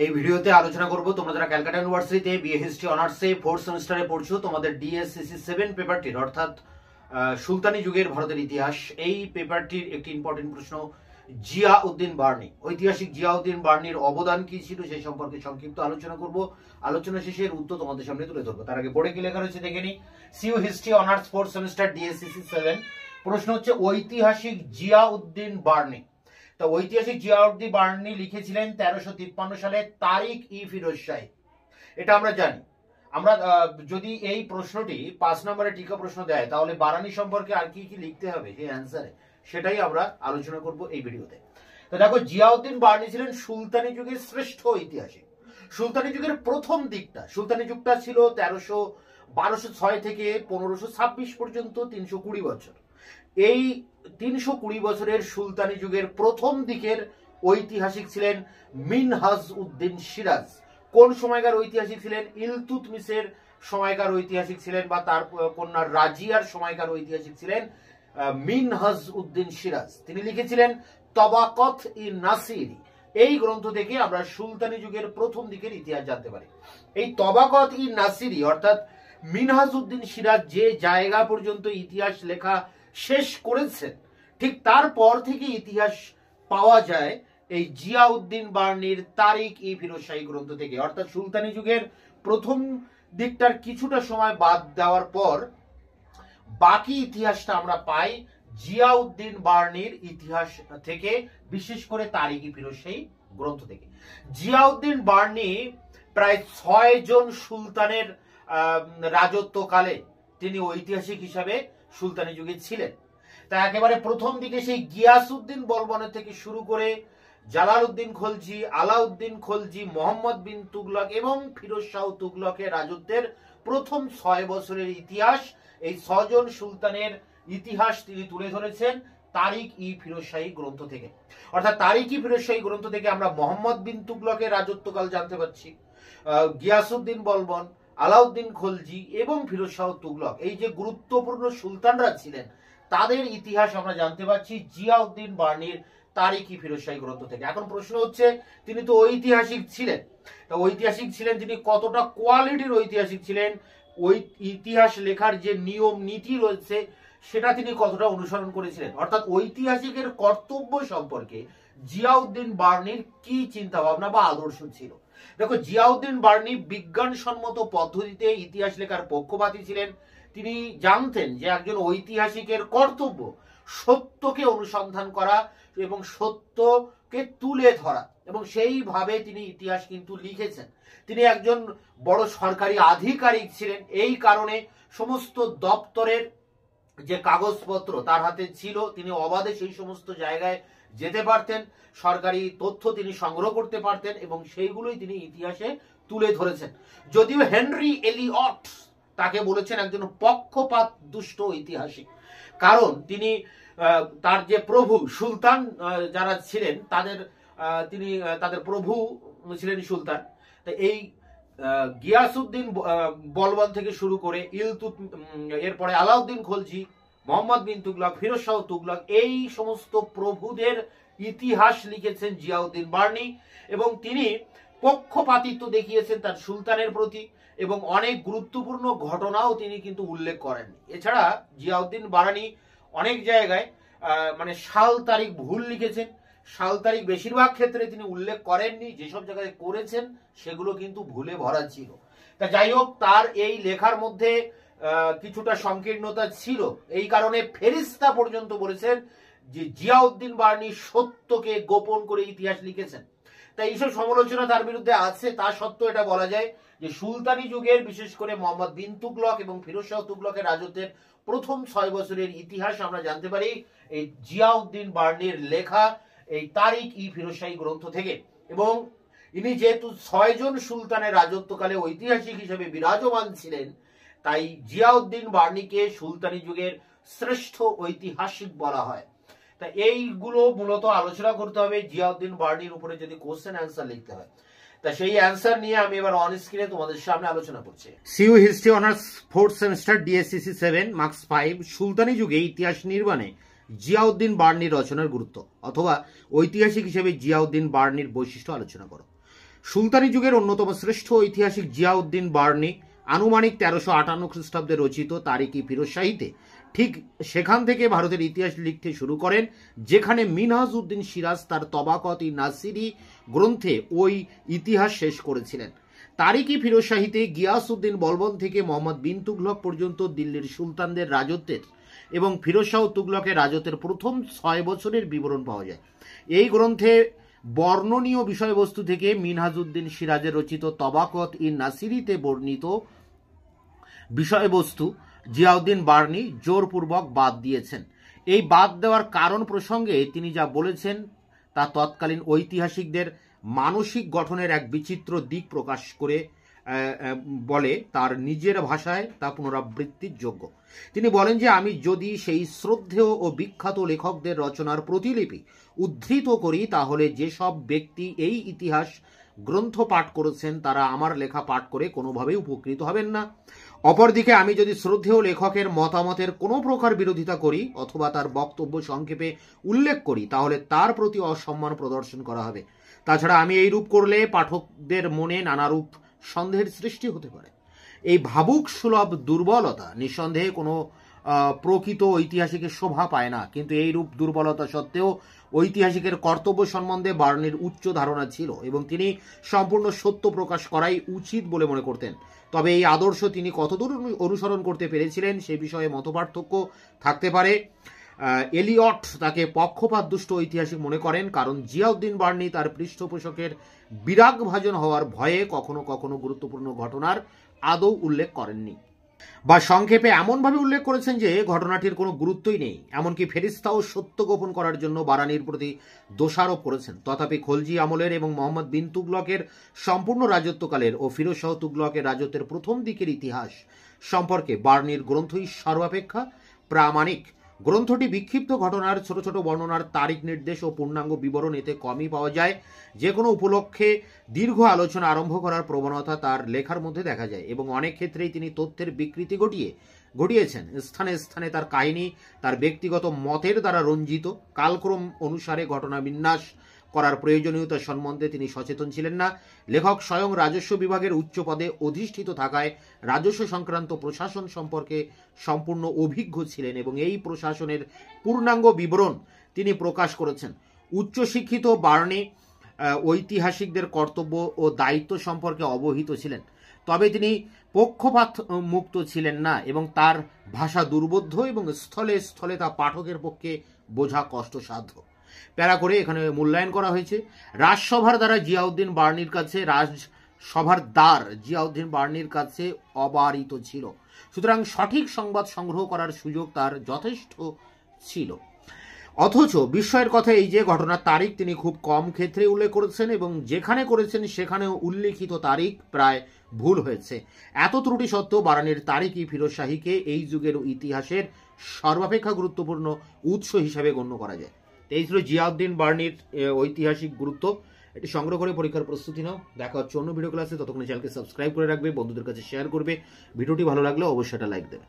এই ভিডিওতে আলোচনা করব তোমরা যারা ক্যালকাটা ইউনিভার্সিটিতে বিএ হিস্ট্রি অনার্সে 4th সেমিস্টারে পড়ছো, তোমাদের ডিএসসিসি 7 পেপারটির অর্থাৎ সুলতানি যুগের ভারতের ইতিহাস, এই পেপারটির একটি ইম্পর্টেন্ট প্রশ্ন জিয়াউদ্দিন বার্নি, ঐতিহাসিক জিয়াউদ্দিন বার্নির অবদান কি ছিল সেই সম্পর্কে সংক্ষিপ্ত আলোচনা করব। আলোচনা শেষে এর উত্তর তোমাদের সামনে তুলে ধরবো। তার আগে বোর্ডে কি লেখা রয়েছে দেখে নি। CU history honours 4th semester DSCC 7, প্রশ্ন হচ্ছে ঐতিহাসিক জিয়াউদ্দিন বার্নি। তো ঐতিহাসিক জিয়াউদ্দিন বার্নি লিখেছিলেন 1353 সালে তারিক ই ফিরোজ শাহী। এটা আমরা জানি। আমরা যদি এই প্রশ্নটি 5 নম্বরে টিকা প্রশ্ন দেয় তাহলে বারানি সম্পর্কে আর কি কি লিখতে হবে সেই অ্যান্সারে, সেটাই আমরা আলোচনা করব এই ভিডিওতে। তো দেখো, জিয়াউদ্দিন বার্নি ছিলেন সুলতানি যুগের শ্রেষ্ঠ ঐতিহাসিক। সুলতানি যুগের প্রথম দিকটা, সুলতানি যুগটা ছিল 1206 থেকে 1526 পর্যন্ত 320 বছর। এই 320 বছরের সুলতানি যুগের প্রথম দিকের ঐতিহাসিক ছিলেন মিনহাজ উদ্দিন সিরাজ। কোন সময়কার ঐতিহাসিক ছিলেন? ইলতুৎমিশের সময়কার ঐতিহাসিক ছিলেন, বা তার কন্যা রাজিয়ার সময়কার ঐতিহাসিক ছিলেন মিনহাজ উদ্দিন সিরাজ। তিনি লিখেছিলেন তবাকত ই নাসিরি। এই গ্রন্থ থেকে আমরা সুলতানি যুগের প্রথম দিকের ইতিহাস জানতে পারি। এই তবাকত ই নাসিরি অর্থাৎ মিনহাজ উদ্দিন সিরাজ যে জায়গা পর্যন্ত ইতিহাস লেখা শেষ করেছেন, ঠিক তারপর থেকে ইতিহাস পাওয়া যায় এই জিয়াউদ্দিন বার্নির তারিক ই ফিরোজ শাহী গ্রন্থ থেকে। অর্থাৎ সুলতানি যুগের প্রথম দিকটার কিছুটা সময় বাদ দেওয়ার পর বাকি ইতিহাসটা আমরা পাই জিয়াউদ্দিন বার্নির ইতিহাস থেকে, বিশেষ করে তারিক ই ফিরোজ শাহী গ্রন্থ থেকে। জিয়াউদ্দিন বার্নি প্রায় 6 জন সুলতানের রাজত্বকালে তিনি ঐতিহাসিক হিসাবে সুলতানি যুগে ছিলেন। তা একেবারে প্রথম দিকে সেই গিয়াসউদ্দিন বলবনের থেকে শুরু করে জালালউদ্দিন খলজি, আলাউদ্দিন খলজি, মোহাম্মদ বিন তুগলক এবং ফিরোজ শাহ তুগলকের রাজত্বের প্রথম 6 বছরের ইতিহাস, এই 6 জন সুলতানের ইতিহাস তিনি তুলে ধরেছেন তারিক ই ফিরোজ শাহী গ্রন্থ থেকে। অর্থাৎ তারিক ই ফিরোজ শাহী গ্রন্থ থেকে আমরা মোহাম্মদ বিন তুগলকের রাজত্বকাল জানতে পারছি, গিয়াসউদ্দিন বলবন, আলাউদ্দিন খলজি এবং ফিরোজ শাহ তুগলক, এই যে গুরুত্বপূর্ণ সুলতানরা ছিলেন তাদের ইতিহাস আমরা জানতে পারছি জিয়াউদ্দিন বার্নির তারিক ই ফিরোজ শাহী গ্রন্থ থেকে। এখন প্রশ্ন হচ্ছে, তিনি তো ঐতিহাসিক ছিলেন, তা ঐতিহাসিক ছিলেন তিনি কতটা কোয়ালিটির ঐতিহাসিক ছিলেন? ওই ইতিহাস লেখার যে নিয়ম নীতি রয়েছে সেটা তিনি কতটা অনুসরণ করেছিলেন? অর্থাৎ ঐতিহাসিকের কর্তব্য সম্পর্কে জিয়াউদ্দিন বার্নির কি চিন্তা ভাবনা বা আদর্শ ছিল? দেখো, জিয়াউদ্দিন বার্নি বিজ্ঞানসম্মত পদ্ধতিতে ইতিহাস লেখার পক্ষপাতী ছিলেন। তিনি জানতেন যে একজন ঐতিহাসিকের কর্তব্য সত্যকে অনুসন্ধান করা এবং সত্যকে তুলে ধরা, এবং সেইভাবে তিনি ইতিহাস কিন্তু লিখেছেন। তিনি একজন বড় সরকারি আধিকারিক ছিলেন, এই কারণে সমস্ত দপ্তরের যে কাগজপত্র তার হাতে ছিল, তিনি অবাধে সেই সমস্ত জায়গায় যেতে পারতেন, সরকারি তথ্য তিনি সংগ্রহ করতে পারতেন এবং সেইগুলোই তিনি ইতিহাসে তুলে ধরেছেন। যদিও হেনরি এলিয়ট তাকে বলেছেন একজন পক্ষপাত দুষ্ট ঐতিহাসিক, কারণ তিনি তার যে প্রভু সুলতান যারা ছিলেন তাদের প্রভু ছিলেন সুলতান। তো এই গিয়াসউদ্দিন বলবন থেকে শুরু করে এরপরে আলাউদ্দিন খলজি, মোহাম্মদ বিন তুগলক, ফিরোজ শাহ তুগলক, এই সমস্ত প্রভুদের ইতিহাস লিখেছেন জিয়াউদ্দিন বার্নি, এবং তিনি পক্ষপাতিত্ব দেখিয়েছেন তার সুলতানের প্রতি, এবং অনেক গুরুত্বপূর্ণ ঘটনাও তিনি কিন্তু উল্লেখ করেন। এছাড়া জিয়াউদ্দিন বার্নি অনেক জায়গায় মানে সাল তারিখ ভুল লিখেছেন, সাল তারিখ বেশিরভাগ ক্ষেত্রে তিনি উল্লেখ করেননি, যেসব জায়গায় করেছেন সেগুলো কিন্তু ভুলে ভরা ছিল। তা যাই হোক, তার এই লেখার মধ্যে কিছুটা সংকীর্ণতা ছিল, এই কারণে ফেরেশতা পর্যন্ত বলেছেন যে জিয়াউদ্দিন বার্নি সত্যকে গোপন করে ইতিহাস লিখেছেন। তাই এইসব সমালোচনা তার বিরুদ্ধে আছে, তা সত্ত্বেও এটা বলা যায় যে সুলতানি যুগের বিশেষ করে মোহাম্মদ বিন তুগলক এবং ফিরোজ শাহ তুগলকের রাজত্বের প্রথম 6 বছরের ইতিহাস আমরা জানতে পারি এই জিয়াউদ্দিন বার্নির লেখা এই তারিক ই ফিরোজ শাহী গ্রন্থ থেকে। এবং ইনি যেহেতু 6 জন সুলতানের রাজত্বকালে ঐতিহাসিক হিসেবে বিরাজমান ছিলেন, তাই জিয়াউদ্দিন বার্নিকে সুলতানি যুগের শ্রেষ্ঠ ঐতিহাসিক বলা হয়। তা এইগুলো মূলত আলোচনা করতে হবে জিয়াউদ্দিন বার্নির উপরে যদি কোশ্চেন অ্যান্সার লিখতে হয়। তা সেই অ্যান্সার নিয়ে আমি এবার অন স্ক্রিনে তোমাদের সামনে আলোচনা করছি। CU history honours 4th semester DSCC 7 marks 5, সুলতানি যুগে ইতিহাস নির্মাণে জিয়াউদ্দিন বার্নির রচনার গুরুত্ব, অথবা ঐতিহাসিক হিসেবে জিয়াউদ্দিন বার্নির বৈশিষ্ট্য আলোচনা করো। সুলতানি যুগের অন্যতম শ্রেষ্ঠ ঐতিহাসিক জিয়াউদ্দিন বার্নি আনুমানিক 1358 খ্রিস্টাব্দে রচিত তারিক-ই ফিরোজ শাহীতে ঠিক সেখান থেকে ভারতের ইতিহাস লিখতে শুরু করেন, যেখানে মিনহাজ-উদ্দিন সিরাজ তার তবাকত-ই নাসিরি গ্রন্থে ওই ইতিহাস শেষ করেছিলেন। তারিক-ই ফিরোজ শাহীতে গিয়াস-উদ্দিন বলবন থেকে মোহাম্মদ বিন তুগলক পর্যন্ত দিল্লির সুলতানদের রাজত্বের এবং ফিরোজ শাহ তুগলকের রাজত্বের প্রথম 6 বছরের বিবরণ পাওয়া যায়। এই গ্রন্থে বর্ণনীয় বিষয়বস্তু থেকে মিনহাজ-উদ্দিন সিরাজের রচিত তবাকত-ই নাসিরিতে বর্ণিত বিষয়বস্তু জিয়াউদ্দিন বার্নি জোরপূর্বক বাদ দিয়েছেন। এই বাদ দেওয়ার কারণ প্রসঙ্গে তিনি যা বলেছেন তা তৎকালীন ঐতিহাসিকদের মানসিক গঠনের এক বিচিত্র দিক প্রকাশ করে বলে তার নিজের ভাষায় তা পুনরাবৃত্তির যোগ্য। তিনি বলেন যে আমি যদি সেই শ্রদ্ধেয় ও বিখ্যাত লেখকদের রচনার প্রতিলিপি উদ্ধৃত করি, তাহলে যেসব ব্যক্তি এই ইতিহাস গ্রন্থ পাঠ করেছেন তারা আমার লেখা পাঠ করে কোনোভাবেই উপকৃত হবেন না। অপরদিকে আমি যদি শ্রদ্ধেয় লেখকের মতামতের কোনো প্রকার বিরোধিতা করি অথবা তার বক্তব্য সংক্ষেপে উল্লেখ করি, তাহলে তার প্রতি অসম্মান প্রদর্শন করা হবে। তাছাড়া আমি এই রূপ করলে পাঠকদের মনে নানারূপ সন্দেহের সৃষ্টি হতে পারে। এই ভাবুক সুলভ দুর্বলতা নিঃসন্দেহে কোনো প্রকৃত ঐতিহাসিকের শোভা পায় না, কিন্তু এই রূপ দুর্বলতা সত্ত্বেও ঐতিহাসিকের কর্তব্য সম্বন্ধে বার্নির উচ্চ ধারণা ছিল এবং তিনি সম্পূর্ণ সত্য প্রকাশ করাই উচিত বলে মনে করতেন। তবে এই আদর্শ তিনি কতদূর অনুসরণ করতে পেরেছিলেন সে বিষয়ে মতপার্থক্য থাকতে পারে। এলিয়ট তাকে পক্ষপাতদুষ্ট ঐতিহাসিক মনে করেন, কারণ জিয়াউদ্দিন বার্নি তার পৃষ্ঠপোষকের বিরাগভাজন হওয়ার ভয়ে কখনো কখনো গুরুত্বপূর্ণ ঘটনার আদৌ উল্লেখ করেননি বা সংক্ষেপে এমনভাবে উল্লেখ করেছেন যে ঘটনাটির কোনো গুরুত্বই নেই। এমনকি ফেরেশতাও সত্য গোপন করার জন্য বারানির প্রতি দোষারোপ করেছেন। তথাপি খলজি আমলের এবং মোহাম্মদ বিন তুগলকের সম্পূর্ণ রাজত্বকালের ও ফিরোজ শাহ তুগলকের রাজত্বের প্রথম দিকের ইতিহাস সম্পর্কে বার্নির গ্রন্থই সর্বাপেক্ষা প্রামাণিক। গ্রন্থটি বিক্ষিপ্ত ঘটনার ছোট ছোট বর্ণনার তারিখ নির্দেশ ও পূর্ণাঙ্গ বিবরণ এতে কমই পাওয়া যায়। যে কোনো উপলক্ষে দীর্ঘ আলোচনা আরম্ভ করার প্রবণতা তার লেখার মধ্যে দেখা যায় এবং অনেক ক্ষেত্রেই তিনি তথ্যের বিকৃতি ঘটিয়েছেন। স্থানে স্থানে তার কাহিনী তার ব্যক্তিগত মতের দ্বারা রঞ্জিত। কালক্রম অনুসারে ঘটনা বিন্যাস করার প্রয়োজনীয়তা সম্বন্ধে তিনি সচেতন ছিলেন না। লেখক স্বয়ং রাজস্ব বিভাগের উচ্চ পদে অধিষ্ঠিত থাকায় রাজস্ব সংক্রান্ত প্রশাসন সম্পর্কে সম্পূর্ণ অভিজ্ঞ ছিলেন এবং এই প্রশাসনের পূর্ণাঙ্গ বিবরণ তিনি প্রকাশ করেছেন। উচ্চশিক্ষিত বার্নি ঐতিহাসিকদের কর্তব্য ও দায়িত্ব সম্পর্কে অবহিত ছিলেন, তবে তিনি পক্ষপাত মুক্ত ছিলেন না এবং তার ভাষা দুর্বোধ্য এবং স্থলে স্থলে তা পাঠকের পক্ষে বোঝা কষ্টসাধ্য। প্যারা করে এখানে মূল্যায়ন করা হয়েছে। রাজসভার দ্বারা জিয়াউদ্দিন বার্নির কাছে রাজসভার দ্বার জিয়াউদ্দিন বার্নির কাছে অবারিত ছিল, সুতরাং সঠিক সংবাদ সংগ্রহ করার সুযোগ তার যথেষ্ট ছিল। অথচ বিস্ময়ের কথা এই যে ঘটনার তারিখ তিনি খুব কম ক্ষেত্রে উল্লেখ করেছেন এবং যেখানে করেছেন সেখানেও উল্লেখিত তারিখ প্রায় ভুল হয়েছে। এত ত্রুটি সত্ত্বেও বারানির তারিক-ই ফিরোজ শাহীকে এই যুগের ইতিহাসের সর্বাপেক্ষা গুরুত্বপূর্ণ উৎস হিসাবে গণ্য করা যায়। এই ছিল জিয়াউদ্দিন বার্নির ঐতিহাসিক গুরুত্ব। এটি সংগ্রহ করে পরীক্ষার প্রস্তুতি নাও। দেখা হচ্ছে অন্য ভিডিও ক্লাসে। ততক্ষণে চ্যানেলকে সাবস্ক্রাইব করে রাখবে, বন্ধুদের কাছে শেয়ার করবে। ভিডিওটি ভালো লাগলে অবশ্যই একটা লাইক দেবে।